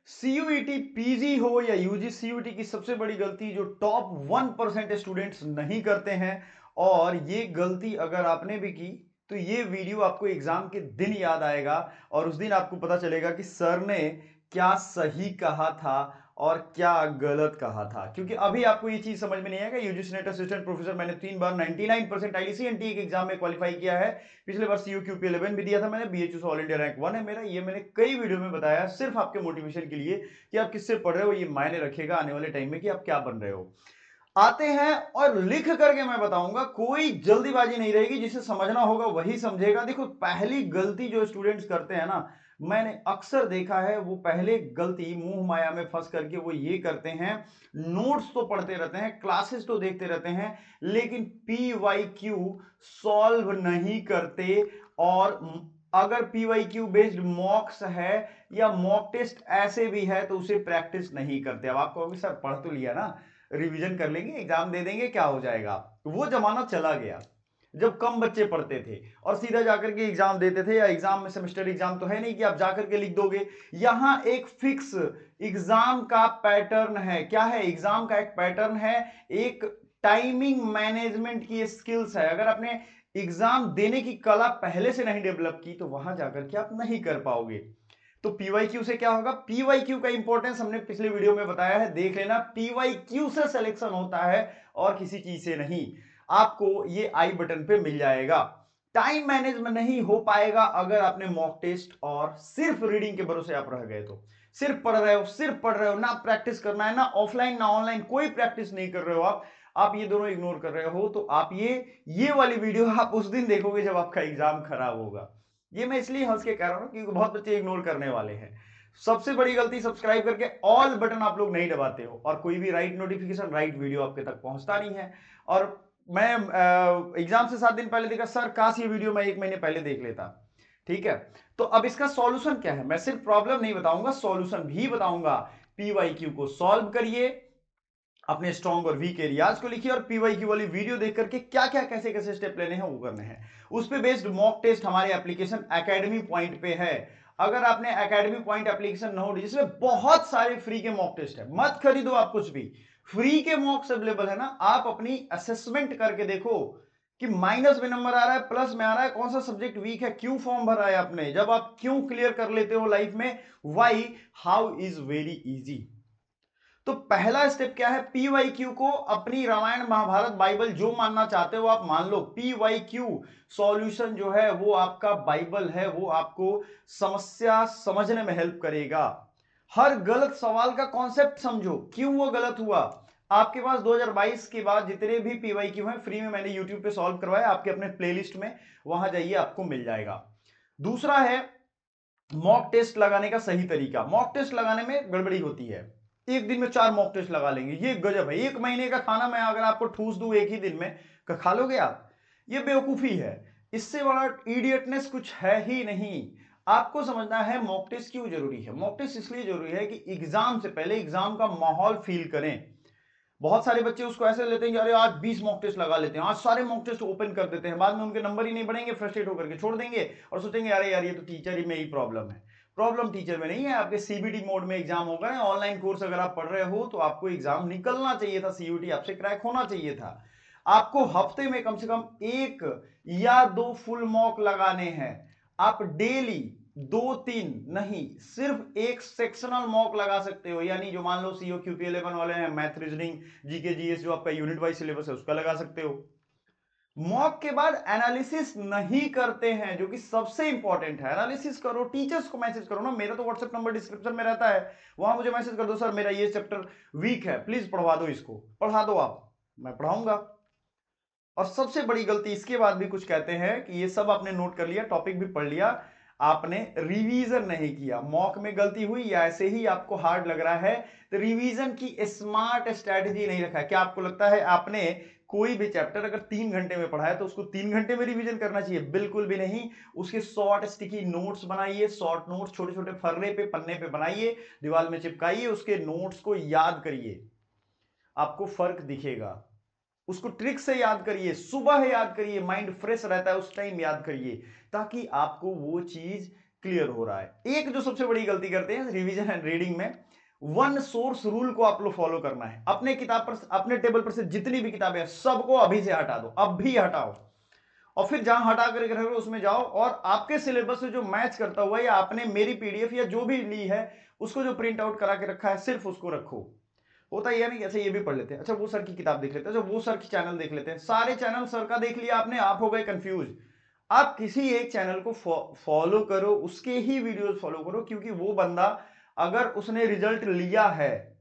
CUET PG हो या UG, CUET की सबसे बड़ी गलती जो टॉप 1% स्टूडेंट्स नहीं करते हैं, और ये गलती अगर आपने भी की तो ये वीडियो आपको एग्जाम के दिन याद आएगा और उस दिन आपको पता चलेगा कि सर ने क्या सही कहा था और क्या गलत कहा था। क्योंकि अभी आपको ये चीज समझ में नहीं आएगा। यूजीसी नेट असिस्टेंट प्रोफेसर मैंने 3 बार 99% आईसीसी एनटीए के एग्जाम में क्वालिफाई किया है। पिछले बार सीयू क्यूपी 11 भी दिया था मैंने। बीएचयू से ऑल इंडिया रैंक 1 है मेरा। ये मैंने कई वीडियो में बताया सिर्फ आपके मोटिवेशन के लिए कि आप किससे पढ़ रहे हो, ये मायने रखेगा आने वाले टाइम में कि आप क्या बन रहे हो। आते हैं और लिख करके मैं बताऊंगा, कोई जल्दीबाजी नहीं रहेगी। जिसे समझना होगा वही समझेगा। देखो, पहली गलती जो स्टूडेंट्स करते हैं ना, मैंने अक्सर देखा है, वो पहले गलती मोह माया में फंस करके वो ये करते हैं, नोट्स तो पढ़ते रहते हैं, क्लासेस तो देखते रहते हैं, लेकिन पीवाईक्यू सॉल्व नहीं करते। और अगर पीवाईक्यू बेस्ड मॉक्स है या मॉक टेस्ट ऐसे भी है तो उसे प्रैक्टिस नहीं करते। अब आप कहोगे सर पढ़ तो लिया ना, रिवीजन कर लेंगे, एग्जाम दे देंगे, क्या हो जाएगा। वो जमाना चला गया जब कम बच्चे पढ़ते थे और सीधा जाकर के एग्जाम देते थे। या एग्जाम में सेमेस्टर एग्जाम तो है नहीं कि आप जाकर के लिख दोगे। यहां एक फिक्स एग्जाम का पैटर्न है। क्या है? एग्जाम का एक पैटर्न है, एक टाइमिंग मैनेजमेंट की स्किल्स है। अगर आपने एग्जाम देने की कला पहले से नहीं डेवलप की तो वहां जाकर के आप नहीं कर पाओगे। तो पीवाईक्यू से क्या होगा? पीवाईक्यू का इंपॉर्टेंस हमने पिछले वीडियो में बताया है, देख लेना। पीवाईक्यू से सिलेक्शन होता है और किसी चीज से नहीं। आपको ये आई बटन पे मिल जाएगा। टाइम मैनेजमेंट नहीं हो पाएगा अगर आपने मॉक टेस्ट और सिर्फ रीडिंग के भरोसे आप रह गए तो। सिर्फ पढ़ रहे हो, सिर्फ पढ़ रहे हो, ना प्रैक्टिस करना है, ना ऑफलाइन ना ऑनलाइन, कोई प्रैक्टिस नहीं कर रहे हो आप ये दोनों इग्नोर कर रहे हो, तो आप ये वाली वीडियो आप उस दिन देखोगे जब आपका एग्जाम खराब होगा। ये मैं इसलिए हंस के कह रहा हूं क्योंकि बहुत बच्चे इग्नोर करने वाले हैं। सबसे बड़ी गलती, सब्सक्राइब करके ऑल बटन आप लोग नहीं दबाते हो और कोई भी राइट नोटिफिकेशन, राइट वीडियो आपके तक पहुंचता नहीं है। और मैं एग्जाम से 7 दिन पहले देखा, सर काश ये वीडियो मैं 1 महीने पहले देख लेता। ठीक है, तो अब इसका सॉल्यूशन क्या है? मैं सिर्फ प्रॉब्लम नहीं बताऊंगा, सॉल्यूशन भी बताऊंगा। पीवाईक्यू को सॉल्व करिए, अपने स्ट्रॉन्ग और वीक एरियाज को लिखिए और पीवाईक्यू वाली वीडियो देख करके क्या क्या कैसे कैसे स्टेप लेने हैं वो करने हैं। उस पे बेस्ड मॉक टेस्ट हमारे एप्लीकेशन एकेडमी पॉइंट पे है। अगर आपने एकेडमी पॉइंट एप्लीकेशन न हो जिसमें बहुत सारे फ्री के मॉक टेस्ट है, मत खरीदो आप कुछ भी, फ्री के मॉक्स अवेलेबल है ना। आप अपनी असेसमेंट करके देखो कि माइनस में नंबर आ रहा है, प्लस में आ रहा है, कौन सा सब्जेक्ट वीक है, क्यों फॉर्म भरा है आपने, जब आप क्यों क्लियर कर लेते हो लाइफ में, why, how is very easy. तो पहला स्टेप क्या है? पीवाईक्यू को अपनी रामायण महाभारत बाइबल जो मानना चाहते हो आप मान लो। पीवाईक्यू सॉल्यूशन जो है वो आपका बाइबल है, वो आपको समस्या समझने में हेल्प करेगा। हर गलत सवाल का कॉन्सेप्ट समझो, क्यों वो गलत हुआ। आपके पास 2022 के बाद जितने भी पीवाईक्यू हैं फ्री में मैंने यूट्यूब पे सॉल्व करवाया, आपके अपने प्लेलिस्ट में, वहां जाइए आपको मिल जाएगा। दूसरा है मॉक टेस्ट लगाने का सही तरीका। मॉक टेस्ट लगाने में गड़बड़ी होती है, एक दिन में 4 मॉक टेस्ट लगा लेंगे, ये गजब है। 1 महीने का खाना मैं अगर आपको ठूस दूं एक ही दिन में, खा लोगे आप? ये बेवकूफी है। इससे बड़ा इडियटनेस कुछ है ही नहीं। आपको समझना है मॉक टेस्ट क्यों जरूरी है। मॉक टेस्ट इसलिए जरूरी है कि एग्जाम से पहले एग्जाम का माहौल फील करें। बहुत सारे बच्चे उसको ऐसे लेते हैं कि अरे आज 20 मॉक टेस्ट लगा लेते हैं, आज सारे मॉक टेस्ट ओपन कर देते हैं, बाद में उनके नंबर ही नहीं बढ़ेंगे, फ्रस्ट्रेट होकर के छोड़ देंगे और सोचेंगे अरे यार ये तो टीचर ही में ही प्रॉब्लम है। प्रॉब्लम टीचर में नहीं है, आपके सीबीटी मोड में एग्जाम होगा। ऑनलाइन कोर्स अगर आप पढ़ रहे हो तो आपको एग्जाम निकलना चाहिए था, सीयूटी आपसे क्रैक होना चाहिए था। आपको हफ्ते में कम से कम 1 या 2 फुल मॉक लगाने हैं। आप डेली 2-3 नहीं, सिर्फ एक सेक्शनल मॉक लगा सकते हो। यानी जो मान लो सीओ क्यूपी 11 वाले हैं, मैथ, रीजनिंग, जीके, जीएस जो आपका यूनिट वाइज सिलेबस है उसका लगा सकते हो। मॉक के बाद एनालिसिस नहीं करते हैं, जो कि सबसे इंपॉर्टेंट है। एनालिसिस करो, टीचर्स को मैसेज करो ना, मेरा तो व्हाट्सएप नंबर डिस्क्रिप्शन में रहता है, वहां मुझे मैसेज कर दो, सर मेरा ये चैप्टर वीक है, प्लीज पढ़वा दो, इसको पढ़ा दो आप, मैं पढ़ाऊंगा। और सबसे बड़ी गलती इसके बाद भी कुछ कहते हैं कि ये सब आपने नोट कर लिया, टॉपिक भी पढ़ लिया, आपने रिवीजन नहीं किया। मॉक में गलती हुई या ऐसे ही आपको हार्ड लग रहा है तो रिवीजन की स्मार्ट स्ट्रेटजी नहीं रखा है। क्या आपको लगता है आपने कोई भी चैप्टर अगर 3 घंटे में पढ़ा है तो उसको 3 घंटे में रिवीजन करना चाहिए? बिल्कुल भी नहीं। उसके शॉर्ट स्टिकी नोट्स बनाइए, शॉर्ट नोट्स छोटे छोटे फर्रे पे, पन्ने पे बनाइए, दीवार में चिपकाइए, उसके नोट्स को याद करिए, आपको फर्क दिखेगा। उसको ट्रिक से याद करिए, सुबह याद करिए, माइंड फ्रेश रहता है उस टाइम याद करिए, ताकि आपको वो चीज क्लियर हो रहा है। एक जो सबसे बड़ी गलती करते हैं रिवीजन एंड रीडिंग में, वन सोर्स रूल को आप लोग फॉलो करना है। अपने किताब पर, अपने टेबल पर से जितनी भी किताबें हैं सबको अभी से हटा दो, अब भी हटाओ, और फिर जहां हटा करके रख रहे हो उसमें जाओ और आपके सिलेबस से जो मैच करता हुआ या आपने मेरी पीडीएफ या जो भी ली है उसको जो प्रिंट आउट करा के रखा है सिर्फ उसको रखो। होता ही है नहीं, अच्छा ये भी पढ़ लेते हैं, अच्छा वो सर की किताब देख लेते हैं, अच्छा वो सर की चैनल देख लेते हैं, सारे चैनल सर का देख लिया आपने, आप हो गए कंफ्यूज। आप किसी एक चैनल को फॉलो करो, उसके ही वीडियोस फॉलो करो, क्योंकि वो बंदा अगर उसने रिजल्ट लिया है,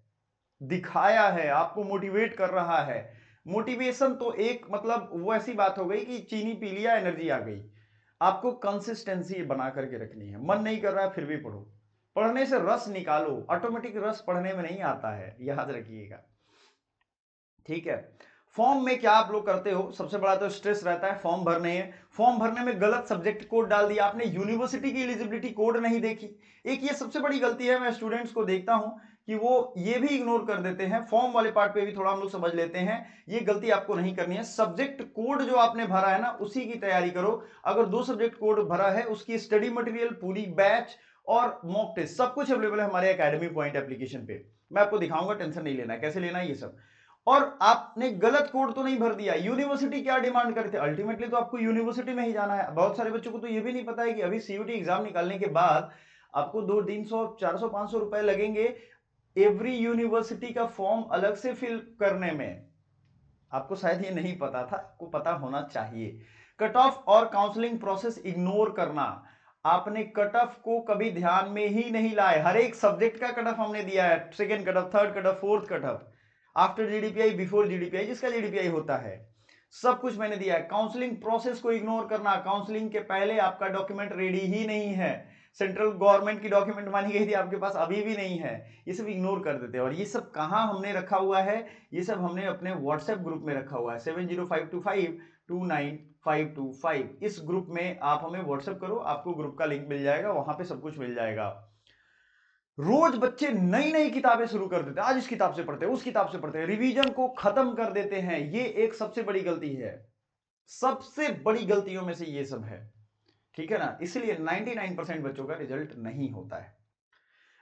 दिखाया है, आपको मोटिवेट कर रहा है, मोटिवेशन तो एक मतलब वो ऐसी बात हो गई कि चीनी पी लिया एनर्जी आ गई। आपको कंसिस्टेंसी बना करके रखनी है। मन नहीं कर रहा है फिर भी पढ़ो, पढ़ने से रस निकालो, ऑटोमेटिक रस पढ़ने में नहीं आता है, याद रखिएगा, ठीक है। फॉर्म में क्या आप लोग करते हो, सबसे बड़ा तो स्ट्रेस रहता है फॉर्म भरने हैं, फॉर्म भरने में गलत सब्जेक्ट कोड डाल दिया आपने, यूनिवर्सिटी की एलिजिबिलिटी कोड नहीं देखी। एक ये सबसे बड़ी गलती है, मैं स्टूडेंट्स को देखता हूं कि वो ये भी इग्नोर कर देते हैं। फॉर्म वाले पार्ट पे भी थोड़ा हम लोग समझ लेते हैं, ये गलती आपको नहीं करनी है। सब्जेक्ट कोड जो आपने भरा है ना उसी की तैयारी करो। अगर 2 सब्जेक्ट कोड भरा है उसकी स्टडी मटेरियल पूरी, बैच और मॉक टेस्ट सब कुछ अवेलेबल है हमारे एकेडमी पॉइंट एप्लीकेशन पे। मैं आपको दिखाऊंगा, टेंशन नहीं लेना है कैसे लेना है ये सब। और आपने गलत कोड तो नहीं भर दिया। यूनिवर्सिटी क्या डिमांड करते हैं, अल्टीमेटली तो आपको यूनिवर्सिटी में ही जाना है। बहुत सारे बच्चों को तो ये भी नहीं पता है कि अभी सीयूटी एग्जाम निकालने के बाद आपको 200, 300, 400, 500 रुपए लगेंगे एवरी यूनिवर्सिटी का फॉर्म अलग से फिल करने में। आपको शायद ये नहीं पता था, आपको पता होना चाहिए। कट ऑफ और काउंसलिंग प्रोसेस इग्नोर करना, आपने कट ऑफ को कभी ध्यान में ही नहीं लाए। हर एक सब्जेक्ट का कट ऑफ हमने दिया है, second cut off, third cut off, fourth cut off, after GDPI, before GDPI, जिसका जीडीपीआई होता है, सब कुछ मैंने दिया है। काउंसलिंग प्रोसेस को इग्नोर करना, काउंसलिंग के पहले आपका डॉक्यूमेंट रेडी ही नहीं है, सेंट्रल गवर्नमेंट की डॉक्यूमेंट मानी गई थी आपके पास अभी भी नहीं है, ये सब इग्नोर कर देते हैं। और ये सब कहां हमने रखा हुआ है, ये सब हमने अपने व्हाट्सएप ग्रुप में रखा हुआ है, 7052529525। इस ग्रुप में आप हमें व्हाट्सएप करो, आपको ग्रुप का लिंक मिल जाएगा, वहां पे सब कुछ मिल जाएगा। रोज बच्चे नई नई किताबें शुरू कर देते हैं, आज इस किताब से पढ़ते हैं, उस किताब से पढ़ते हैं, रिवीजन को खत्म कर देते हैं। ये एक सबसे बड़ी गलती है, सबसे बड़ी गलतियों में से ये सब है, ठीक है ना। इसलिए 99% बच्चों का रिजल्ट नहीं होता है।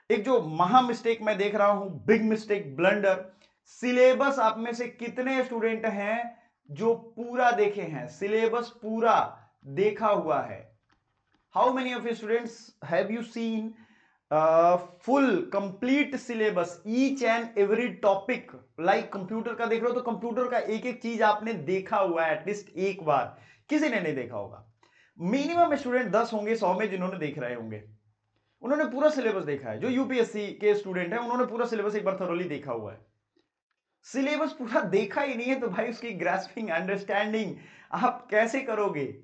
एक जो महा मिस्टेक मैं देख रहा हूं, बिग मिस्टेक, ब्लंडर, सिलेबस आप में से कितने स्टूडेंट हैं जो पूरा देखे हैं, सिलेबस पूरा देखा हुआ है? How many of you students have you seen full complete syllabus, each and every topic? Like computer का देख रहे हो तो कंप्यूटर का एक एक चीज आपने देखा हुआ है एटलीस्ट एक बार, किसी ने नहीं देखा होगा। मिनिमम स्टूडेंट 10 होंगे 100 में जिन्होंने देख रहे होंगे, उन्होंने पूरा सिलेबस देखा है। जो यूपीएससी के स्टूडेंट हैं उन्होंने पूरा सिलेबस एक बार थोरोली देखा हुआ है। सिलेबस पूरा देखा ही नहीं है तो भाई उसकी ग्रास्पिंग, अंडरस्टैंडिंग आप कैसे करोगे?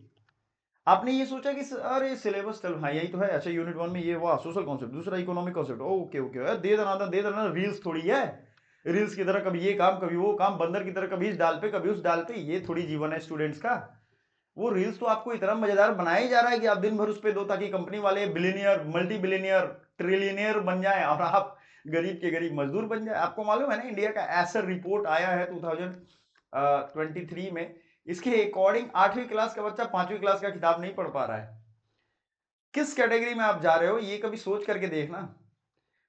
आपने ये सोचा कि अरे सिलेबस चल हाँ यही तो है, अच्छा यूनिट 1 में ये हुआ सोशल कॉन्सेप्ट, दूसरा इकोनॉमिक कॉन्सेप्ट, ओके ओके, दे देना। रील्स थोड़ी है, रील्स की तरह कभी ये काम कभी वो काम, बंदर की तरह कभी इस डाल पे कभी उस डाल पे, ये थोड़ी जीवन है स्टूडेंट्स का। वो रील्स तो आपको इतना मजेदार बनाया जा रहा है कि आप दिन भर उस पर दो, ताकि कंपनी वाले बिलियनियर, मल्टी बिलियनियर, ट्रिलियनियर बन जाए और आप गरीब के गरीब मजदूर बन जाए। आपको मालूम है ना, इंडिया का ऐसा रिपोर्ट आया है 2023 में, इसके अकॉर्डिंग 8वीं क्लास का बच्चा 5वीं क्लास का किताब नहीं पढ़ पा रहा है। किस कैटेगरी में आप जा रहे हो ये कभी सोच करके देखना।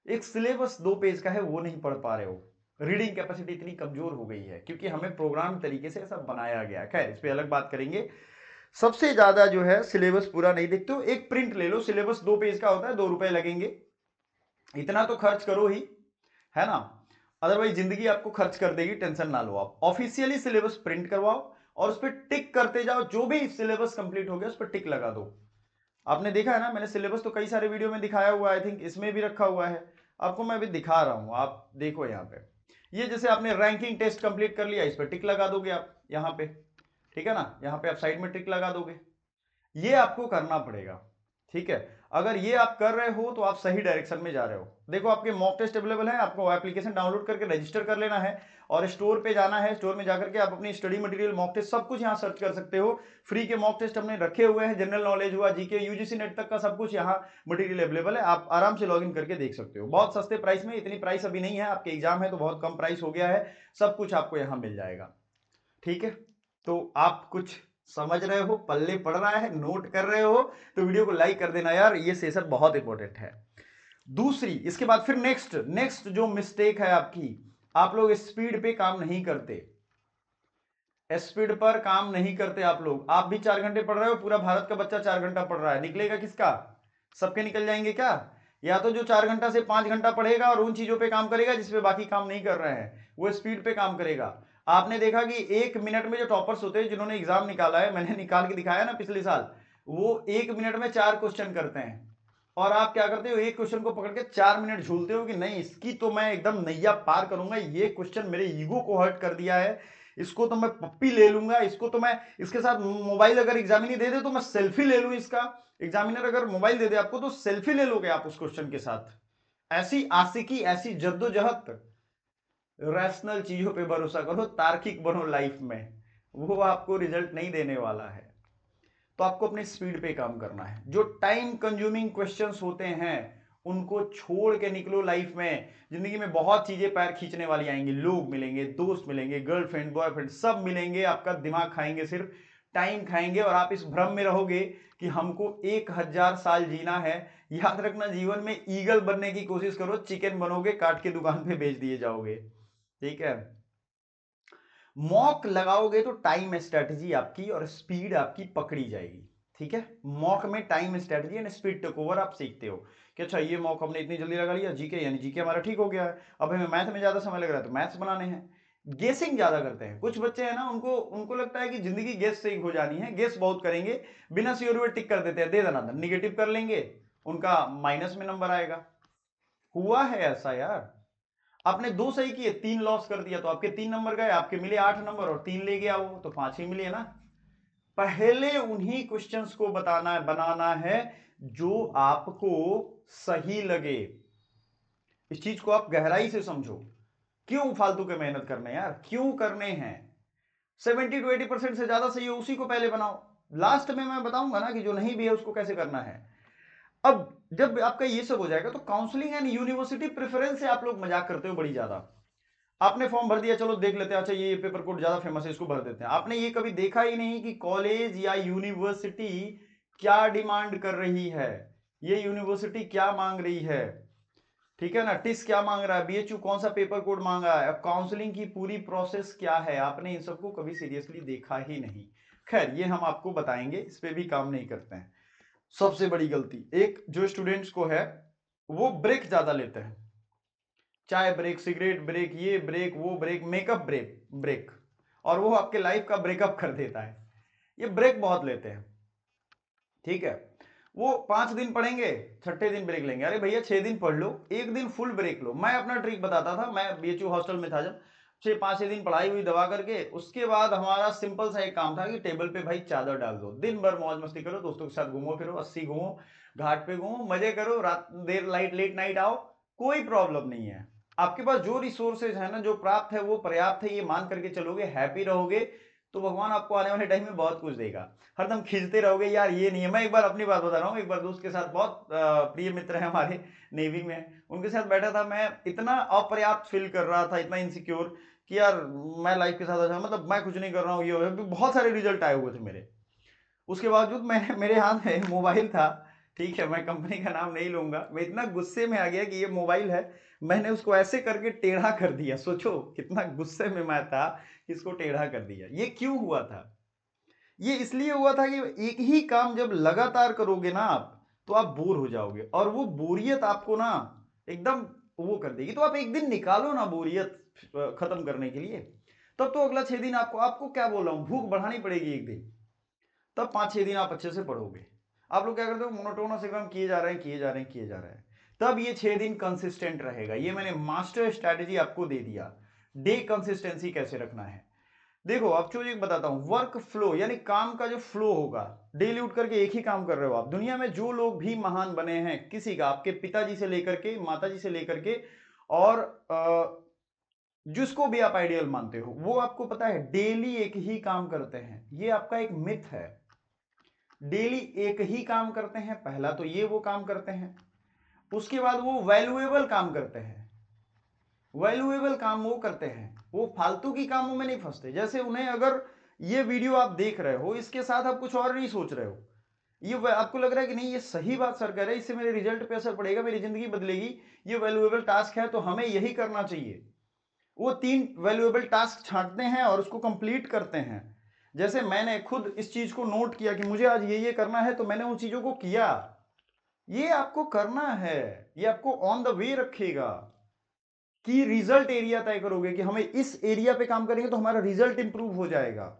एक सिलेबस 2 पेज का है वो नहीं पढ़ पा रहे हो, रीडिंग कैपेसिटी इतनी कमजोर हो गई है क्योंकि हमें प्रोग्राम तरीके से सब बनाया गया। खैर इस पे अलग बात करेंगे। सबसे ज्यादा जो है सिलेबस पूरा नहीं देखते हो, एक प्रिंट ले लो, सिलेबस 2 पेज का होता है, 2 रुपए लगेंगे, इतना तो खर्च करो ही, है ना। अदरवाइज जिंदगी आपको खर्च कर देगी, टेंशन ना लो। आप ऑफिशियली सिलेबस प्रिंट करवाओ और उस पर टिक करते जाओ, जो भी सिलेबस कंप्लीट हो गया उस पर टिक लगा दो। आपने देखा है ना, मैंने सिलेबस तो कई सारे वीडियो में दिखाया हुआ है, आई थिंक इसमें भी रखा हुआ है, आपको मैं अभी दिखा रहा हूं, आप देखो यहाँ पे। ये जैसे आपने रैंकिंग टेस्ट कंप्लीट कर लिया, इस पर टिक लगा दोगे आप यहाँ पे, ठीक है ना, यहाँ पे आप साइड में टिक लगा दोगे। ये आपको करना पड़ेगा, ठीक है। अगर ये आप कर रहे हो तो आप सही डायरेक्शन में जा रहे हो। देखो आपके मॉक टेस्ट अवेलेबल है, आपको एप्लीकेशन डाउनलोड करके रजिस्टर कर लेना है और स्टोर पे जाना है, स्टोर में जाकर के आप अपनी स्टडी मटेरियल, मॉक टेस्ट सब कुछ यहाँ सर्च कर सकते हो। फ्री के मॉक टेस्ट हमने रखे हुए हैं, जनरल नॉलेज हुआ, जीके, यूजीसी नेट तक का सब कुछ यहाँ मटेरियल अवेलेबल है, आप आराम से लॉग इन करके देख सकते हो बहुत सस्ते प्राइस में। इतनी प्राइस अभी नहीं है, आपके एग्जाम है तो बहुत कम प्राइस हो गया है, सब कुछ आपको यहाँ मिल जाएगा, ठीक है। तो आप कुछ समझ रहे हो, पल्ले पड़ रहा है, नोट कर रहे हो, तो वीडियो को लाइक कर देना यार, ये सेशन बहुत इंपॉर्टेंट है। दूसरी, इसके बाद फिर नेक्स्ट जो मिस्टेक है आपकी, आप लोग स्पीड पे काम नहीं करते, स्पीड पर काम नहीं करते आप लोग। आप भी 4 घंटे पढ़ रहे हो, पूरा भारत का बच्चा 4 घंटा पढ़ रहा है, निकलेगा किसका? सबके निकल जाएंगे क्या? या तो जो 4 घंटा से 5 घंटा पढ़ेगा और उन चीजों पे काम करेगा जिसपे बाकी काम नहीं कर रहे हैं, वो स्पीड पे काम करेगा। आपने देखा कि 1 मिनट में जो टॉपर्स होते हैं, जिन्होंने एग्जाम निकाला है, मैंने निकाल के दिखाया ना पिछले साल, वो 1 मिनट में 4 क्वेश्चन करते हैं। और आप क्या करते हो, एक क्वेश्चन को पकड़ के 4 मिनट झूलते हो कि नहीं इसकी तो मैं एकदम नैया पार करूंगा, ये क्वेश्चन मेरे ईगो को हर्ट कर दिया है, इसको तो मैं पप्पी ले लूंगा, इसको तो मैं, इसके साथ मोबाइल अगर एग्जामिनी दे दे तो मैं सेल्फी ले लूं इसका। एग्जामिनर अगर मोबाइल दे दे आपको तो सेल्फी ले लोगे आप उस क्वेश्चन के साथ। ऐसी आशिकी, ऐसी जद्दोजहद, रैशनल चीजों पे भरोसा करो, तार्किक बनो लाइफ में, वो आपको रिजल्ट नहीं देने वाला है। तो आपको अपने स्पीड पे काम करना है। जो टाइम कंज्यूमिंग क्वेश्चंस होते हैं उनको छोड़ के निकलो लाइफ में। जिंदगी में बहुत चीजें पैर खींचने वाली आएंगी, लोग मिलेंगे, दोस्त मिलेंगे, गर्लफ्रेंड बॉयफ्रेंड सब मिलेंगे, आपका दिमाग खाएंगे, सिर्फ टाइम खाएंगे, और आप इस भ्रम में रहोगे कि हमको 1000 साल जीना है। याद रखना, जीवन में ईगल बनने की कोशिश करो, चिकन बनोगे, काट के दुकान पे बेच दिए जाओगे। ठीक है, मॉक लगाओगे तो टाइम स्ट्रेटजी आपकी और स्पीड आपकी पकड़ी जाएगी। ठीक है, मॉक में time strategy and speed take over आप सीखते हो कि अच्छा ये मॉक हमने इतनी जल्दी लगा लिया, जीके यानी जीके हमारा ठीक हो गया है, अब हमें मैथ में ज्यादा समय लग रहा है तो मैथ्स बनाने हैं। गेसिंग ज्यादा करते हैं कुछ बच्चे हैं ना, उनको उनको लगता है कि जिंदगी गेस से ही हो जानी है, गेस बहुत करेंगे, बिना श्योर हुए टिक कर देते हैं, दे देना, निगेटिव कर लेंगे, उनका माइनस में नंबर आएगा। हुआ है ऐसा यार, आपने 2 सही किए, 3 लॉस कर दिया, तो आपके 3 नंबर गए, आपके मिले 8 नंबर, और 3 ले गया वो, तो 5 ही मिले ना। पहले उन्हीं क्वेश्चंस को बनाना है जो आपको सही लगे। इस चीज को आप गहराई से समझो। क्यों फालतू के मेहनत करने यार, क्यों करने हैं? 70 to 80% से ज्यादा सही हो उसी को पहले बनाओ, लास्ट में मैं बताऊंगा ना कि जो नहीं भी है उसको कैसे करना है। अब जब आपका ये सब हो जाएगा तो काउंसलिंग एंड यूनिवर्सिटी प्रेफरेंस से आप लोग मजाक करते हो बड़ी ज्यादा। आपने फॉर्म भर दिया, चलो देख लेते हैं, अच्छा ये पेपर कोड ज्यादा फेमस है इसको भर देते हैं। आपने ये कभी देखा ही नहीं कि कॉलेज या यूनिवर्सिटी क्या डिमांड कर रही है, ये यूनिवर्सिटी क्या मांग रही है। ठीक है ना, टिस क्या मांग रहा है, बीएचयू कौन सा पेपर कोड मांगा है, काउंसलिंग की पूरी प्रोसेस क्या है, आपने इन सबको कभी सीरियसली देखा ही नहीं। खैर ये हम आपको बताएंगे, इस पे भी काम नहीं करते हैं। सबसे बड़ी गलती एक जो स्टूडेंट्स को है, वो ब्रेक ज्यादा लेते हैं, चाय ब्रेक, सिगरेट ब्रेक, ये ब्रेक, वो ब्रेक, मेकअप ब्रेक ब्रेक, और वो आपके लाइफ का ब्रेकअप कर देता है। ये ब्रेक बहुत लेते हैं। ठीक है, वो 5 दिन पढ़ेंगे, छठे दिन ब्रेक लेंगे। अरे भैया 6 दिन पढ़ लो, एक दिन फुल ब्रेक लो। मैं अपना ट्रिक बताता था, मैं बीएचयू हॉस्टल में था जब, 5-6 दिन पढ़ाई हुई दबा करके, उसके बाद हमारा सिंपल सा एक काम था कि टेबल पे भाई चादर डाल दो, दिन भर मौज मस्ती करो, दोस्तों के साथ घूमो फिरो, 80 घूमो, घाट पे घूमो, मजे करो, रात देर लाइट लेट नाइट आओ, कोई प्रॉब्लम नहीं है। आपके पास जो रिसोर्सेज है ना, जो प्राप्त है वो पर्याप्त है, ये मान करके चलोगे, हैप्पी रहोगे, तो भगवान आपको आने वाले टाइम में बहुत कुछ देगा। हरदम खींचते रहोगे यार ये नहीं है। मैं एक बार अपनी बात बता रहा हूँ, एक बार दोस्त के साथ, बहुत प्रिय मित्र है हमारे, नेवी में, उनके साथ बैठा था, मैं इतना अपर्याप्त फील कर रहा था, इतना इनसिक्योर कि यार मैं लाइफ के साथ अच्छा, मतलब मैं कुछ नहीं कर रहा हूँ, ये बहुत सारे रिजल्ट आए हुए थे मेरे, उसके बावजूद मैं, मेरे हाथ में मोबाइल था, ठीक है, मैं कंपनी का नाम नहीं लूंगा, मैं इतना गुस्से में आ गया कि ये मोबाइल है, मैंने उसको ऐसे करके टेढ़ा कर दिया। सोचो कितना गुस्से में मैं था, इसको टेढ़ा कर दिया। ये क्यों हुआ था? ये इसलिए हुआ था कि एक ही काम जब लगातार करोगे ना आप, तो आप बोर हो जाओगे, और वो बोरियत आपको ना एकदम वो कर देगी। तो आप एक दिन निकालो ना बोरियत खत्म करने के लिए, तब तो अगला 6 दिन आपको, आपको क्या बोल रहा हूं, भूख बढ़ानी पड़ेगी एक दिन, तब 5-6 दिन आप अच्छे से पढ़ोगे। आप लोग क्या करते हो, मोनोटोनस एकदम किए जा रहे हैं, किए जा रहे हैं, किए जा रहे हैं, तब ये 6 दिन कंसिस्टेंट रहेगा। ये मैंने मास्टर स्ट्रैटेजी आपको दे दिया, डे कंसिस्टेंसी कैसे रखना है। देखो अब जो एक बताता हूं, वर्क फ्लो यानी काम का जो फ्लो होगा, डेली उठ करके एक ही काम कर रहे हो आप। दुनिया में जो लोग भी महान बने हैं, किसी का, आपके पिताजी से लेकर के, माताजी से लेकर के, और जिसको भी आप आइडियल मानते हो, वो आपको पता है डेली एक ही काम करते हैं। ये आपका एक मिथ है, डेली एक ही काम करते हैं। पहला तो ये वो काम करते हैं, उसके बाद वो वैल्यूएबल काम करते हैं। वैल्यूएबल काम वो करते हैं, वो फालतू की कामों में नहीं फंसते। जैसे उन्हें अगर ये वीडियो आप देख रहे हो, इसके साथ आप कुछ और नहीं सोच रहे हो, ये आपको लग रहा है कि नहीं ये सही बात सर कह रहे हैं, इससे मेरे रिजल्ट पे असर पड़ेगा, मेरी जिंदगी बदलेगी, ये वैल्यूएबल टास्क है तो हमें यही करना चाहिए। वो 3 वैल्यूएबल टास्क छांटते हैं और उसको कंप्लीट करते हैं। जैसे मैंने खुद इस चीज को नोट किया कि मुझे आज ये करना है, तो मैंने उन चीजों को किया। ये आपको करना है, ये आपको ऑन द वे रखेगा कि रिजल्ट एरिया तय करोगे कि हमें इस एरिया पे काम करेंगे तो हमारा रिजल्ट इंप्रूव हो जाएगा।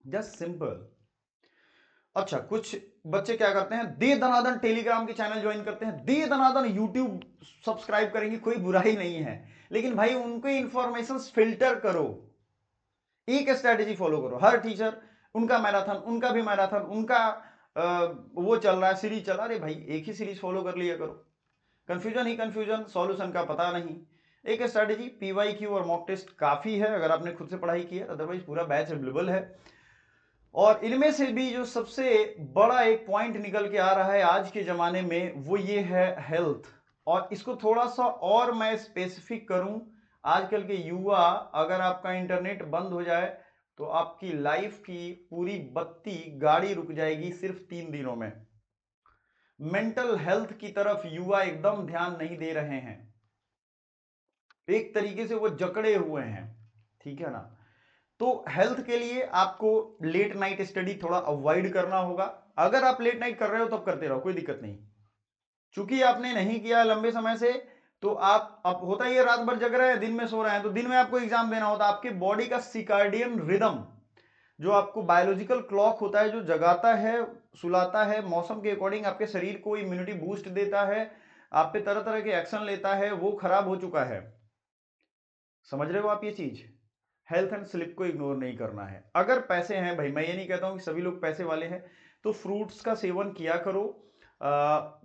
Just simple. अच्छा, कुछ बच्चे क्या करते हैं, दे दनादन टेलीग्राम के चैनल ज्वाइन करते हैं, दे दनादन यूट्यूब सब्सक्राइब करेंगे, कोई बुराई नहीं है, लेकिन भाई उनको इंफॉर्मेशन फिल्टर करो, एक स्ट्रेटेजी फॉलो करो। हर टीचर उनका मैराथन, उनका भी मैराथन, उनका वो चल रहा है, सीरीज चल रहा है, अरे भाई एक ही सीरीज फॉलो कर लिया करो। कंफ्यूजन ही कंफ्यूजन, सॉल्यूशन का पता नहीं। एक स्ट्रेटेजी पीवाईक्यू और मॉक टेस्ट काफी है अगर आपने खुद से पढ़ाई की है, अदरवाइज पूरा बैच अवेलेबल है। और इनमें से भी जो सबसे बड़ा एक पॉइंट निकल के आ रहा है आज के जमाने में, वो ये है हेल्थ। और इसको थोड़ा सा और मैं स्पेसिफिक करूं, आजकल के युवा, अगर आपका इंटरनेट बंद हो जाए तो आपकी लाइफ की पूरी बत्ती गाड़ी रुक जाएगी सिर्फ 3 दिनों में। मेंटल हेल्थ की तरफ युवा एकदम ध्यान नहीं दे रहे हैं, एक तरीके से वो जकड़े हुए हैं, ठीक है ना। तो हेल्थ के लिए आपको लेट नाइट स्टडी थोड़ा अवॉइड करना होगा। अगर आप लेट नाइट कर रहे हो तब करते रहो, कोई दिक्कत नहीं। चूंकि आपने नहीं किया लंबे समय से, तो आप, अब होता ही है रात भर जग रहे हैं, दिन में सो रहे हैं, तो दिन में आपको एग्जाम देना होता है। आपके बॉडी का सिकार्डियन रिदम, जो आपको बायोलॉजिकल क्लॉक होता है, जो जगाता है सुलाता है, मौसम के अकॉर्डिंग आपके शरीर को इम्यूनिटी बूस्ट देता है, आप पे तरह तरह के एक्शन लेता है, वो खराब हो चुका है। समझ रहे हो आप ये चीज? हेल्थ एंड स्लिप को इग्नोर नहीं करना है। अगर पैसे हैं भाई, मैं ये नहीं कहता हूं कि सभी लोग पैसे वाले हैं, तो फ्रूट्स का सेवन किया करो।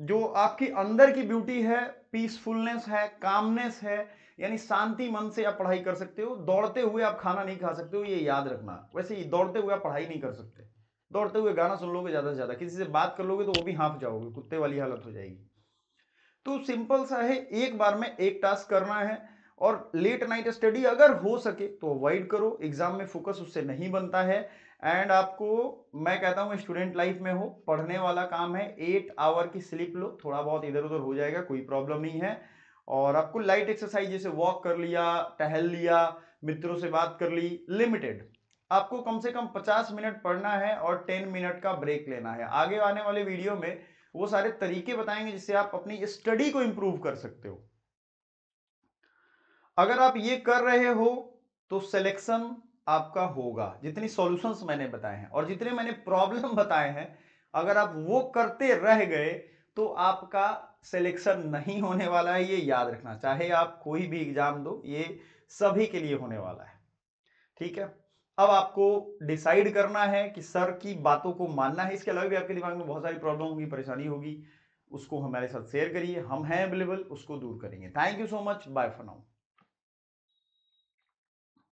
जो आपकी अंदर की ब्यूटी है, पीसफुलनेस है, कामनेस है, यानी शांति मन से आप पढ़ाई कर सकते हो। दौड़ते हुए आप खाना नहीं खा सकते हो, ये याद रखना। वैसे ही दौड़ते हुए आप पढ़ाई नहीं कर सकते। दौड़ते हुए गाना सुन लोगे ज्यादा से ज्यादा, किसी से बात कर लोगे तो वो भी हाँफ जाओगे, कुत्ते वाली हालत हो जाएगी। तो सिंपल सा है, एक बार में एक टास्क करना है। और लेट नाइट स्टडी अगर हो सके तो अवॉइड करो, एग्जाम में फोकस उससे नहीं बनता है। एंड आपको मैं कहता हूं, स्टूडेंट लाइफ में हो, पढ़ने वाला काम है, 8 आवर की स्लीप लो, थोड़ा बहुत इधर उधर हो जाएगा, कोई प्रॉब्लम नहीं है। और आपको लाइट एक्सरसाइज जैसे वॉक कर लिया, टहल लिया, मित्रों से बात कर ली, लिमिटेड। आपको कम से कम 50 मिनट पढ़ना है और 10 मिनट का ब्रेक लेना है। आगे आने वाले वीडियो में वो सारे तरीके बताएंगे जिससे आप अपनी स्टडी को इंप्रूव कर सकते हो। अगर आप ये कर रहे हो तो सिलेक्शन आपका होगा। जितनी सॉल्यूशंस मैंने बताए हैं और जितने मैंने प्रॉब्लम बताए हैं, अगर आप वो करते रह गए तो आपका सिलेक्शन नहीं होने वाला है, ये याद रखना। चाहे आप कोई भी एग्जाम दो, ये सभी के लिए होने वाला है, ठीक है। अब आपको डिसाइड करना है कि सर की बातों को मानना है। इसके अलावा भी आपके दिमाग में बहुत सारी प्रॉब्लम होगी, परेशानी होगी, उसको हमारे साथ शेयर करिए, हम हैं अवेलेबल, उसको दूर करेंगे। Thank you so much, bye for now.